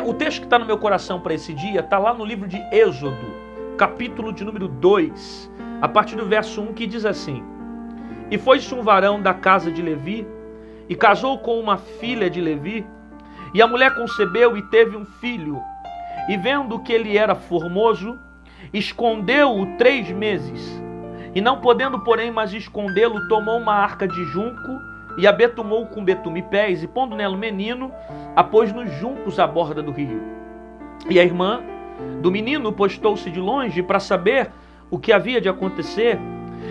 O texto que está no meu coração para esse dia está lá no livro de Êxodo, capítulo de número 2, a partir do verso 1, que diz assim: E foi-se um varão da casa de Levi, e casou com uma filha de Levi, e a mulher concebeu e teve um filho, e vendo que ele era formoso, escondeu-o 3 meses, e não podendo, porém, mais escondê-lo, tomou uma arca de junco, e a betumou com betume e pés, e pondo nela o menino, a pôs nos juncos à borda do rio. E a irmã do menino postou-se de longe para saber o que havia de acontecer.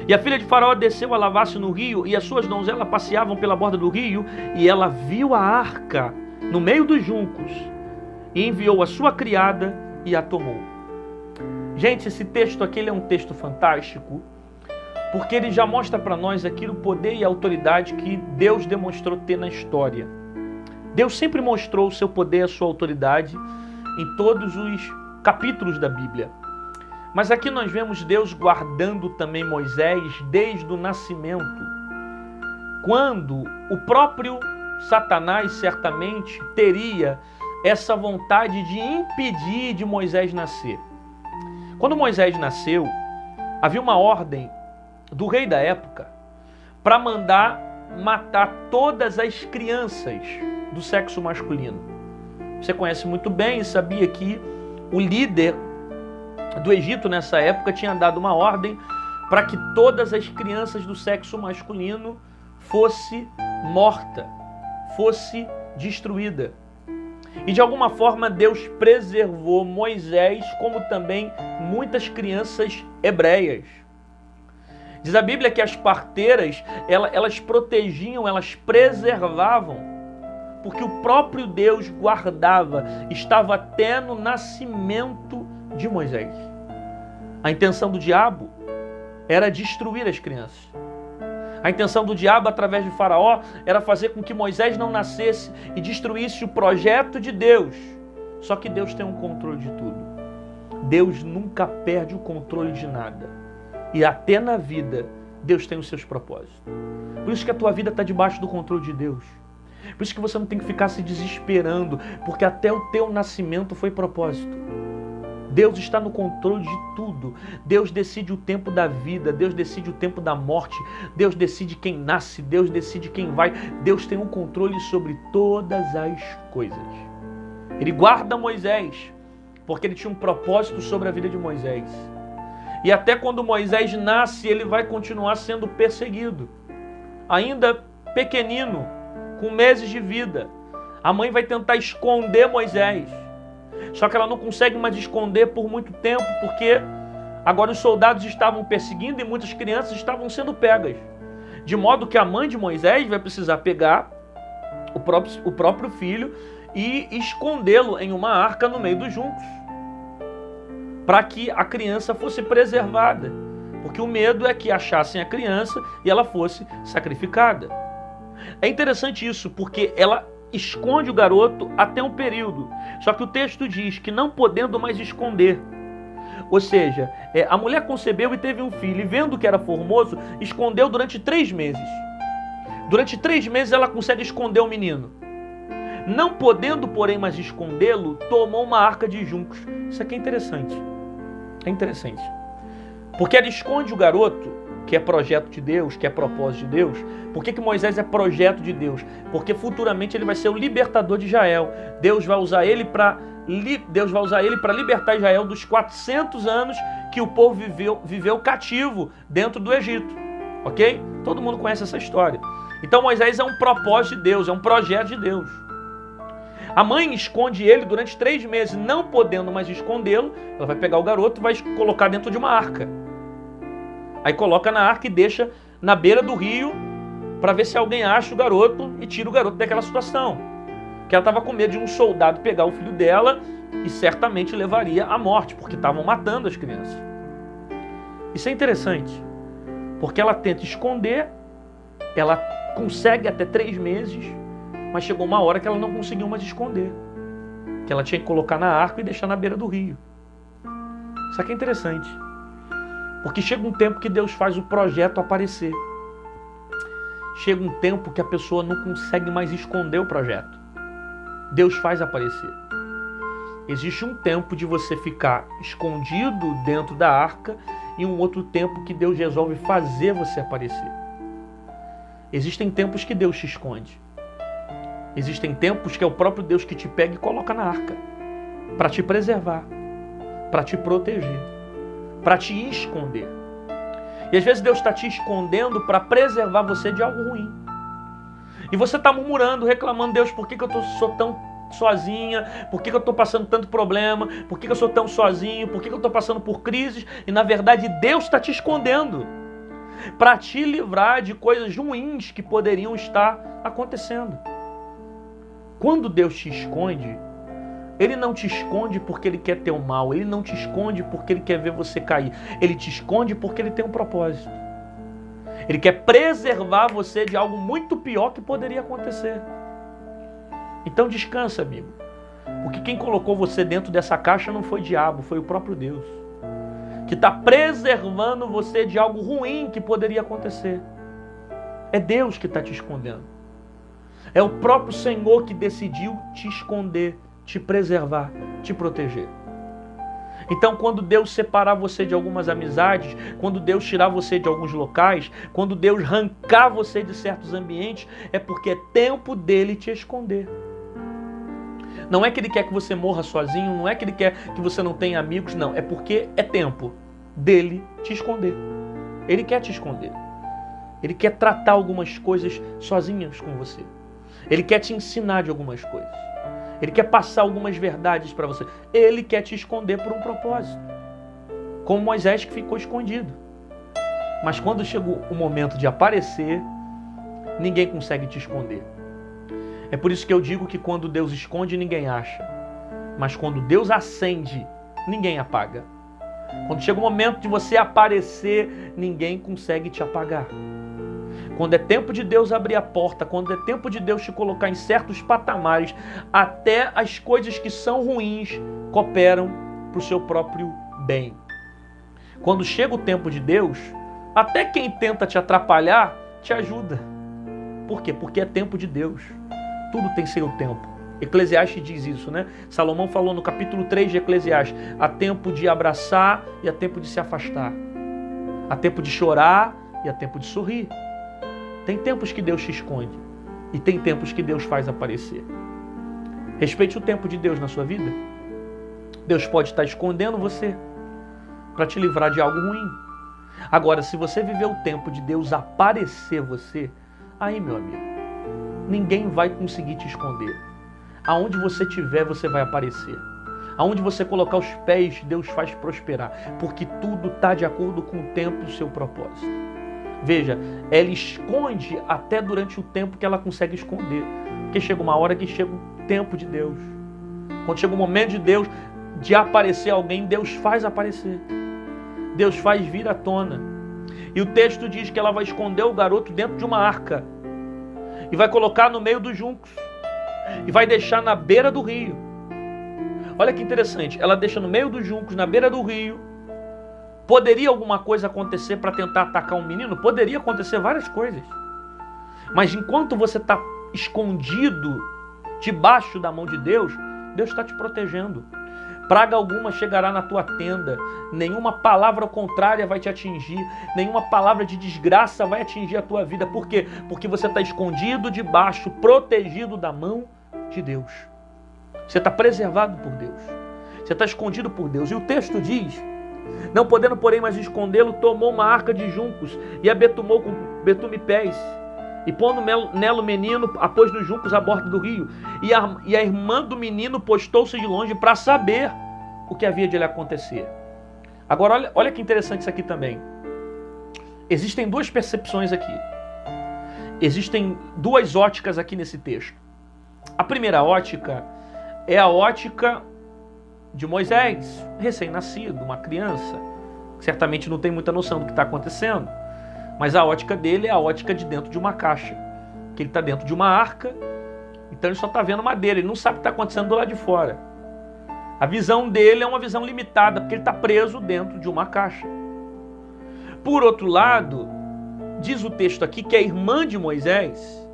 E a filha de Faraó desceu a lavar-se no rio, e as suas donzelas passeavam pela borda do rio, e ela viu a arca no meio dos juncos, e enviou a sua criada e a tomou. Gente, esse texto aqui ele é um texto fantástico, porque ele já mostra para nós aqui o poder e a autoridade que Deus demonstrou ter na história. Deus sempre mostrou o seu poder, a sua autoridade em todos os capítulos da Bíblia. Mas aqui nós vemos Deus guardando também Moisés desde o nascimento, quando o próprio Satanás certamente teria essa vontade de impedir de Moisés nascer. Quando Moisés nasceu, havia uma ordem do rei da época para mandar matar todas as crianças do sexo masculino. Você conhece muito bem e sabia que o líder do Egito nessa época tinha dado uma ordem para que todas as crianças do sexo masculino fosse morta, fosse destruída. E de alguma forma Deus preservou Moisés, como também muitas crianças hebreias. Diz a Bíblia que as parteiras, elas protegiam, elas preservavam, porque o próprio Deus guardava, estava até no nascimento de Moisés. A intenção do diabo era destruir as crianças. A intenção do diabo, através de Faraó, era fazer com que Moisés não nascesse e destruísse o projeto de Deus. Só que Deus tem um controle de tudo. Deus nunca perde o controle de nada. E até na vida, Deus tem os seus propósitos. Por isso que a tua vida está debaixo do controle de Deus. Por isso que você não tem que ficar se desesperando, porque até o teu nascimento foi propósito. Deus está no controle de tudo. Deus decide o tempo da vida, Deus decide o tempo da morte, Deus decide quem nasce, Deus decide quem vai. Deus tem um controle sobre todas as coisas. Ele guarda Moisés, porque ele tinha um propósito sobre a vida de Moisés. E até quando Moisés nasce, ele vai continuar sendo perseguido. Ainda pequenino, com meses de vida, a mãe vai tentar esconder Moisés. Só que ela não consegue mais esconder por muito tempo, porque agora os soldados estavam perseguindo e muitas crianças estavam sendo pegas. De modo que a mãe de Moisés vai precisar pegar o próprio filho e escondê-lo em uma arca no meio dos juncos, para que a criança fosse preservada. Porque o medo é que achassem a criança e ela fosse sacrificada. É interessante isso, porque ela esconde o garoto até um período. Só que o texto diz que não podendo mais esconder. Ou seja, a mulher concebeu e teve um filho, e vendo que era formoso, escondeu durante 3 meses. Durante 3 meses ela consegue esconder o menino. Não podendo, porém, mais escondê-lo, tomou uma arca de juncos. Isso aqui é interessante. É interessante. Porque ela esconde o garoto, que é projeto de Deus, que é propósito de Deus. Por que Moisés é projeto de Deus? Porque futuramente ele vai ser o libertador de Israel. Deus vai usar ele para libertar Israel dos 400 anos que o povo viveu cativo dentro do Egito. Ok? Todo mundo conhece essa história. Então Moisés é um propósito de Deus, é um projeto de Deus. A mãe esconde ele durante 3 meses, não podendo mais escondê-lo, ela vai pegar o garoto e vai colocar dentro de uma arca. Aí coloca na arca e deixa na beira do rio para ver se alguém acha o garoto e tira o garoto daquela situação. Porque ela estava com medo de um soldado pegar o filho dela e certamente levaria à morte, porque estavam matando as crianças. Isso é interessante, porque ela tenta esconder, ela consegue até 3 meses, mas chegou uma hora que ela não conseguiu mais esconder, que ela tinha que colocar na arca e deixar na beira do rio. Isso aqui é interessante, porque chega um tempo que Deus faz o projeto aparecer. Chega um tempo que a pessoa não consegue mais esconder o projeto. Deus faz aparecer. Existe um tempo de você ficar escondido dentro da arca e um outro tempo que Deus resolve fazer você aparecer. Existem tempos que Deus te esconde. Existem tempos que é o próprio Deus que te pega e coloca na arca para te preservar, para te proteger, para te esconder. E às vezes Deus está te escondendo para preservar você de algo ruim. E você está murmurando, reclamando: Deus, por que eu sou tão sozinha? Por que eu estou passando tanto problema? Por que eu sou tão sozinho? Por que eu estou passando por crises? E na verdade Deus está te escondendo para te livrar de coisas ruins que poderiam estar acontecendo. Quando Deus te esconde, Ele não te esconde porque Ele quer teu mal. Ele não te esconde porque Ele quer ver você cair. Ele te esconde porque Ele tem um propósito. Ele quer preservar você de algo muito pior que poderia acontecer. Então descansa, amigo. Porque quem colocou você dentro dessa caixa não foi o diabo, foi o próprio Deus. Que está preservando você de algo ruim que poderia acontecer. É Deus que está te escondendo. É o próprio Senhor que decidiu te esconder, te preservar, te proteger. Então, quando Deus separar você de algumas amizades, quando Deus tirar você de alguns locais, quando Deus arrancar você de certos ambientes, é porque é tempo dele te esconder. Não é que Ele quer que você morra sozinho, não é que Ele quer que você não tenha amigos, não. É porque é tempo dele te esconder. Ele quer te esconder. Ele quer tratar algumas coisas sozinhas com você. Ele quer te ensinar de algumas coisas. Ele quer passar algumas verdades para você. Ele quer te esconder por um propósito. Como Moisés, que ficou escondido. Mas quando chegou o momento de aparecer, ninguém consegue te esconder. É por isso que eu digo que quando Deus esconde, ninguém acha. Mas quando Deus acende, ninguém apaga. Quando chega o momento de você aparecer, ninguém consegue te apagar. Quando é tempo de Deus abrir a porta, quando é tempo de Deus te colocar em certos patamares, até as coisas que são ruins cooperam para o seu próprio bem. Quando chega o tempo de Deus, até quem tenta te atrapalhar, te ajuda. Por quê? Porque é tempo de Deus. Tudo tem seu tempo. Eclesiastes diz isso, né? Salomão falou no capítulo 3 de Eclesiastes: há tempo de abraçar e há tempo de se afastar. Há tempo de chorar e há tempo de sorrir. Tem tempos que Deus te esconde e tem tempos que Deus faz aparecer. Respeite o tempo de Deus na sua vida. Deus pode estar escondendo você para te livrar de algo ruim. Agora, se você viver o tempo de Deus aparecer você, aí, meu amigo, ninguém vai conseguir te esconder. Aonde você estiver, você vai aparecer. Aonde você colocar os pés, Deus faz prosperar. Porque tudo está de acordo com o tempo e o seu propósito. Veja, ela esconde até durante o tempo que ela consegue esconder. Porque chega uma hora que chega o tempo de Deus. Quando chega o momento de Deus, de aparecer alguém, Deus faz aparecer. Deus faz vir à tona. E o texto diz que ela vai esconder o garoto dentro de uma arca. E vai colocar no meio dos juncos. E vai deixar na beira do rio. Olha que interessante. Ela deixa no meio dos juncos, na beira do rio. Poderia alguma coisa acontecer para tentar atacar um menino? Poderia acontecer várias coisas. Mas enquanto você está escondido debaixo da mão de Deus, Deus está te protegendo. Praga alguma chegará na tua tenda. Nenhuma palavra contrária vai te atingir. Nenhuma palavra de desgraça vai atingir a tua vida. Por quê? Porque você está escondido debaixo, protegido da mão de Deus. Você está preservado por Deus. Você está escondido por Deus. E o texto diz: não podendo, porém, mais escondê-lo, tomou uma arca de juncos e a betumou com betume-pés. E pondo nela o menino, a pôs nos juncos à borda do rio. E a irmã do menino postou-se de longe para saber o que havia de lhe acontecer. Agora, olha que interessante isso aqui também. Existem duas percepções aqui. Existem duas óticas aqui nesse texto. A primeira ótica é a ótica de Moisés, recém-nascido, uma criança, que certamente não tem muita noção do que está acontecendo. Mas a ótica dele é a ótica de dentro de uma caixa. Que ele está dentro de uma arca, então ele só está vendo madeira, ele não sabe o que está acontecendo do lado de fora. A visão dele é uma visão limitada, porque ele está preso dentro de uma caixa. Por outro lado, diz o texto aqui que a irmã de Moisés,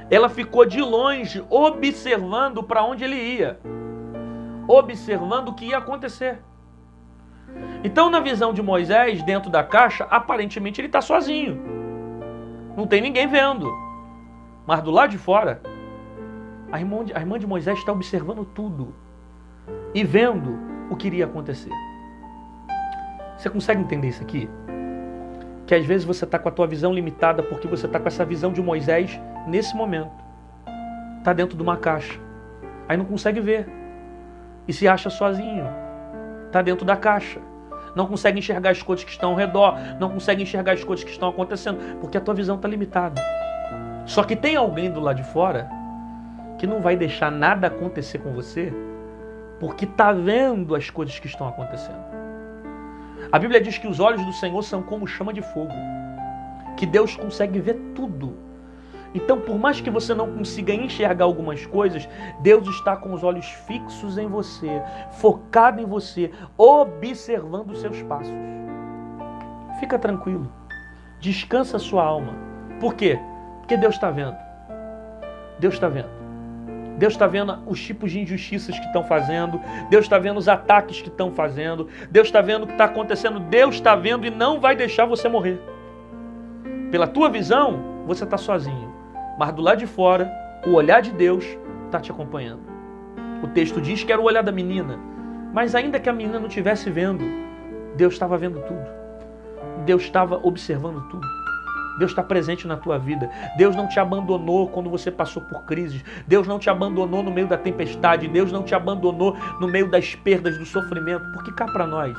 ela ficou de longe observando para onde ele ia. observando o que ia acontecer. Então, na visão de Moisés, dentro da caixa, aparentemente ele está sozinho. Não tem ninguém vendo. Mas do lado de fora, a irmã de Moisés está observando tudo e vendo o que iria acontecer. Você consegue entender isso aqui? Que às vezes você está com a tua visão limitada porque você está com essa visão de Moisés nesse momento. Está dentro de uma caixa. Aí não consegue ver. E se acha sozinho. Está dentro da caixa. Não consegue enxergar as coisas que estão ao redor. Não consegue enxergar as coisas que estão acontecendo. Porque a tua visão está limitada. Só que tem alguém do lado de fora que não vai deixar nada acontecer com você porque está vendo as coisas que estão acontecendo. A Bíblia diz que os olhos do Senhor são como chama de fogo. Que Deus consegue ver tudo. Então, por mais que você não consiga enxergar algumas coisas, Deus está com os olhos fixos em você, focado em você, observando os seus passos. Fica tranquilo. Descansa a sua alma. Por quê? Porque Deus está vendo. Deus está vendo. Deus está vendo os tipos de injustiças que estão fazendo. Deus está vendo os ataques que estão fazendo. Deus está vendo o que está acontecendo. Deus está vendo e não vai deixar você morrer. Pela tua visão, você está sozinho. Mas do lado de fora, o olhar de Deus está te acompanhando. O texto diz que era o olhar da menina. Mas ainda que a menina não estivesse vendo, Deus estava vendo tudo. Deus estava observando tudo. Deus está presente na tua vida. Deus não te abandonou quando você passou por crises. Deus não te abandonou no meio da tempestade. Deus não te abandonou no meio das perdas, do sofrimento. Porque cá para nós,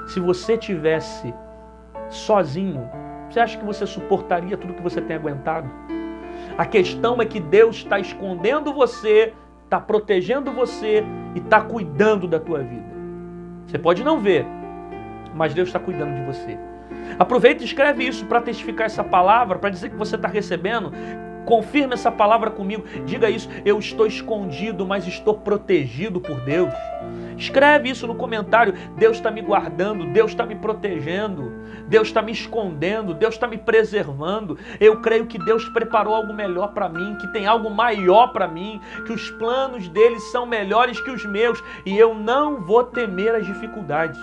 se você tivesse sozinho, você acha que você suportaria tudo que você tem aguentado? A questão é que Deus está escondendo você, está protegendo você e está cuidando da tua vida. Você pode não ver, mas Deus está cuidando de você. Aproveita e escreve isso para testificar essa palavra, para dizer que você está recebendo. Confirma essa palavra comigo. Diga isso: eu estou escondido, mas estou protegido por Deus. Escreve isso no comentário. Deus está me guardando, Deus está me protegendo, Deus está me escondendo, Deus está me preservando. Eu creio que Deus preparou algo melhor para mim, que tem algo maior para mim, que os planos dele são melhores que os meus e eu não vou temer as dificuldades.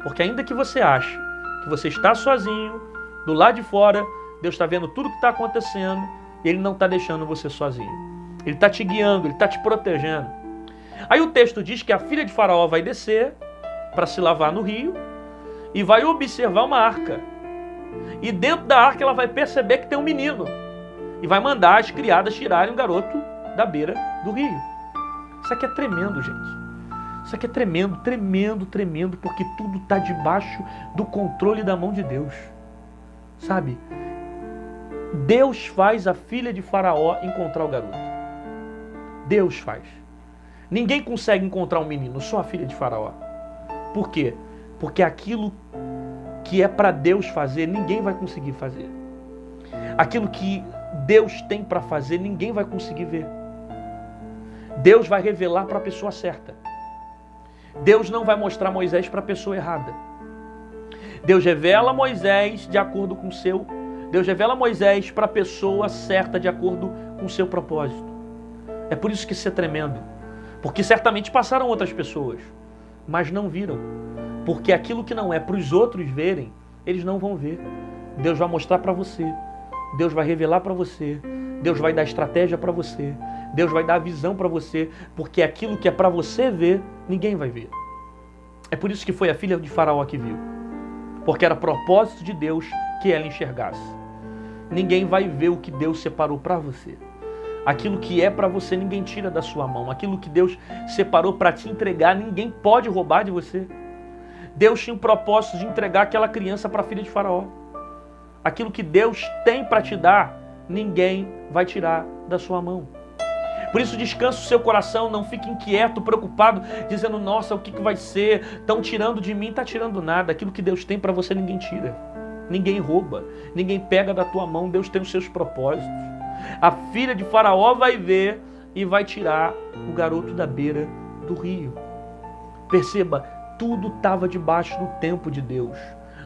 Porque ainda que você ache que você está sozinho, do lado de fora, Deus está vendo tudo que está acontecendo e Ele não está deixando você sozinho. Ele está te guiando, Ele está te protegendo. Aí o texto diz que a filha de Faraó vai descer para se lavar no rio e vai observar uma arca. E dentro da arca ela vai perceber que tem um menino e vai mandar as criadas tirarem o garoto da beira do rio. Isso aqui é tremendo, gente. Isso aqui é tremendo, tremendo, tremendo, porque tudo está debaixo do controle da mão de Deus. Sabe? Deus faz a filha de Faraó encontrar o garoto. Deus faz. Ninguém consegue encontrar um menino, só a filha de Faraó. Por quê? Porque aquilo que é para Deus fazer, ninguém vai conseguir fazer. Aquilo que Deus tem para fazer, ninguém vai conseguir ver. Deus vai revelar para a pessoa certa. Deus não vai mostrar Moisés para a pessoa errada. Deus revela Moisés de acordo com o seu... Deus revela Moisés para a pessoa certa de acordo com o seu propósito. É por isso que isso é tremendo. Porque certamente passaram outras pessoas, mas não viram. Porque aquilo que não é para os outros verem, eles não vão ver. Deus vai mostrar para você. Deus vai revelar para você. Deus vai dar estratégia para você. Deus vai dar a visão para você, porque aquilo que é para você ver, ninguém vai ver. É por isso que foi a filha de Faraó que viu. Porque era propósito de Deus que ela enxergasse. Ninguém vai ver o que Deus separou para você. Aquilo que é para você, ninguém tira da sua mão. Aquilo que Deus separou para te entregar, ninguém pode roubar de você. Deus tinha um propósito de entregar aquela criança para a filha de Faraó. Aquilo que Deus tem para te dar, ninguém vai tirar da sua mão. Por isso descansa o seu coração, não fique inquieto, preocupado, dizendo, nossa, o que vai ser? Estão tirando de mim, está tirando nada. Aquilo que Deus tem para você, ninguém tira. Ninguém rouba, ninguém pega da tua mão, Deus tem os seus propósitos. A filha de Faraó vai ver e vai tirar o garoto da beira do rio. Perceba, tudo estava debaixo do tempo de Deus.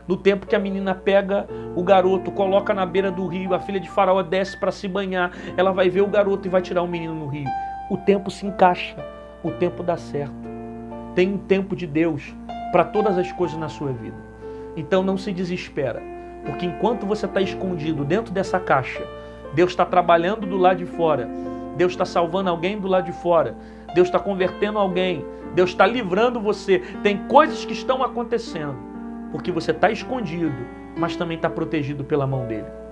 No tempo que a menina pega o garoto, coloca na beira do rio, a filha de Faraó desce para se banhar, ela vai ver o garoto e vai tirar o menino no rio. O tempo se encaixa, o tempo dá certo. tem um tempo de Deus para todas as coisas na sua vida. Então não se desespera, porque enquanto você está escondido dentro dessa caixa, Deus está trabalhando do lado de fora, Deus está salvando alguém do lado de fora, Deus está convertendo alguém, Deus está livrando você. Tem coisas que estão acontecendo, porque você está escondido, mas também está protegido pela mão dele.